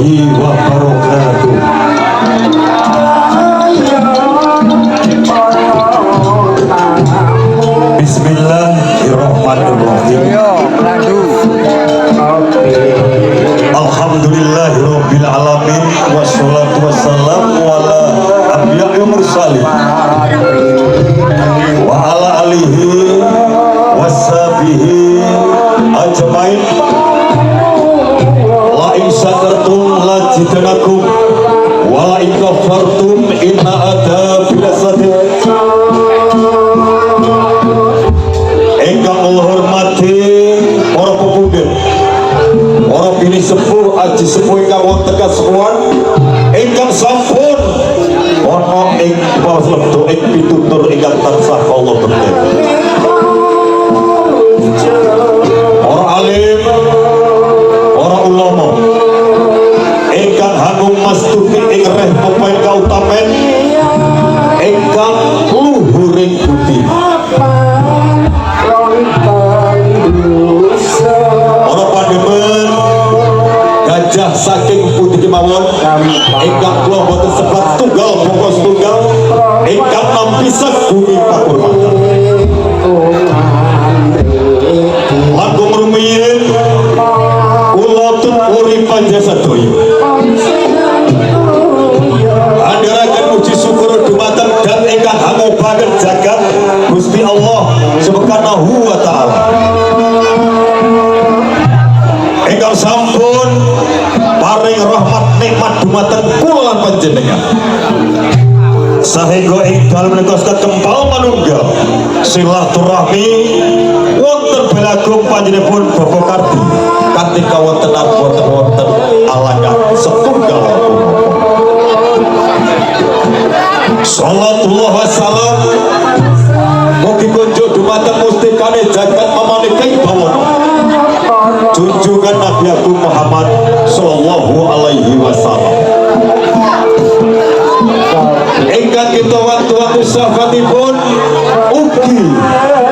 warahmatullahi wabarakatuh. Bismillahirrahmanirrahim. Alhamdulillahirabbil alamin wassalatu wassalamu ala anbiya'il mursalin wa ala alihi washabihi ajmain. La in syakartum la zidanakum wa la in kafartum inna adzabi lasadid. Engkang menghormati para pemuda, para bini sepuh, aji sepuh ingkang wonten kasuwun, ingkang sampun ana ing paslebto ing pitutur ingkang tansah Allah berkah. Para alim, para ulama ingkang hangung mastuti ing reh pepaing kautamen ingkang luhuring budi. Para pademen gajah saking putih kemawon ingkang kula boten sebat tunggal pokok tunggal ingkang nampi bumi pakurmatan. Langkung rumiyin kula tuturi panjasadaya andharaken puji syukur dumateng dan ingkang hangobaken jagat Gusti Allah Subhanahu wa taala ingkang sampun paring rahmat nikmat dumateng kula lan panjenengan sahingga ing dalem menika kempal manunggal silaturahmi wonten belagung panjenenganipun Bapak Kardi kanthi kawontenan wonten alangkah setunggal sallallahu wassalam mugi kunjuk dumateng mustikane jagat mamanikaing bawana junjungan Nabi Agung Muhammad sallallahu alaihi wasallam ingkang kita waktu-waktu sahabatipun ugi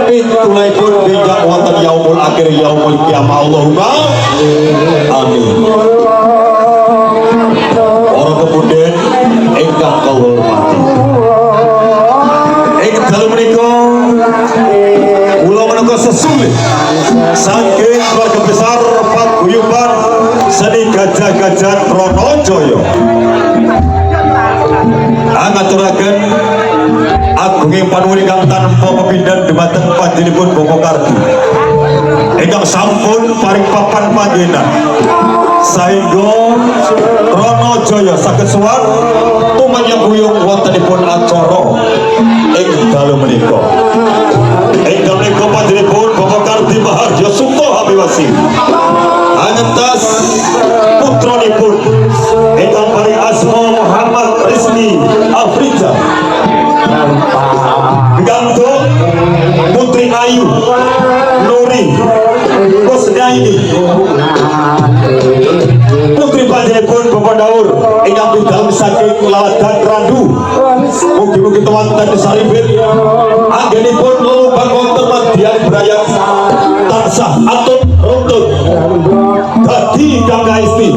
pitulahipun bijak wonten yaumul akhir yaumul kiamah. Allahumma amin. Para kemudian ingkang kula hormati ing dalem menika kula menika sesungguh saking keluarga besar paguyuban seni gajah-gajah Ronojaya ngaturaken agunging panuwun ingkang tanpa pepindhan dumateng panjenenganipun Bapak Kardi ingkang sampun paring papan panggenan sahingga Ronojaya saged sowan tumanyembuyung wontenipun acara ing dalu menika. Ing dalu menika panjenenganipun Bapak Kardi Mahardya Sukta Habiwasi angentas putranipun ingkang paring asma Muhammad Rizki Afriza gantung Putri Ayu Nuri Kusnaini putri panjenenganipun Bapak Daur ingkang bidal saking Laladan Randu mugi-mugi teman-teman saripin anggenipun lelubang wonten madyan brayat tansah atut runtut dadi ingkang kaesti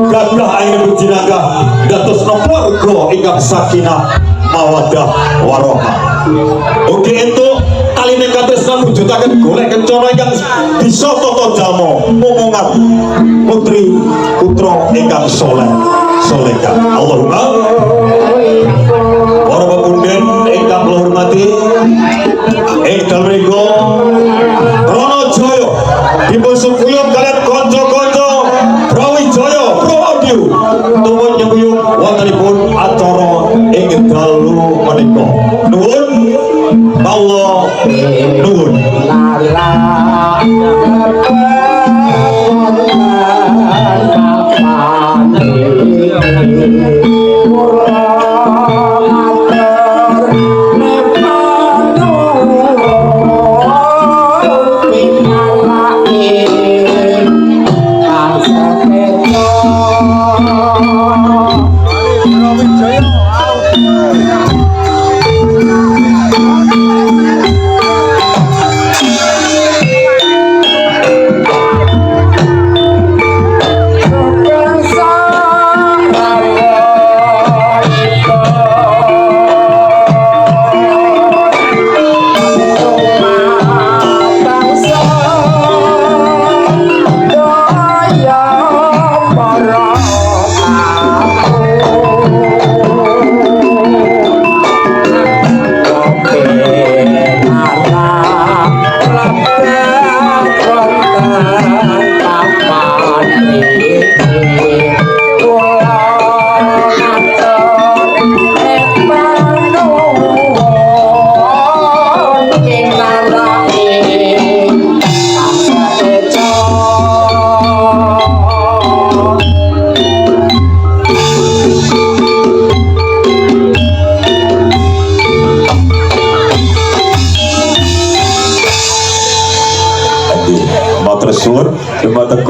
gagah aing bujinagah dados keluarga ingkang sakinah mawaddah warahmah. Ugi entuk kaline katresnan mujudaken golek kencana ingkang bisa tata jalma mumungat putri putra ingkang saleh salehah. Allahumma para pemunden ingkang kula hormati ing dalem menika Ronojaya dipun sukuyung kaliyan kanca-kanca Brawijaya Pro Audio tuwun nyembuyung wontenipun acara ing dalu menika. Nuwun Allah nuwun. suwun dumateng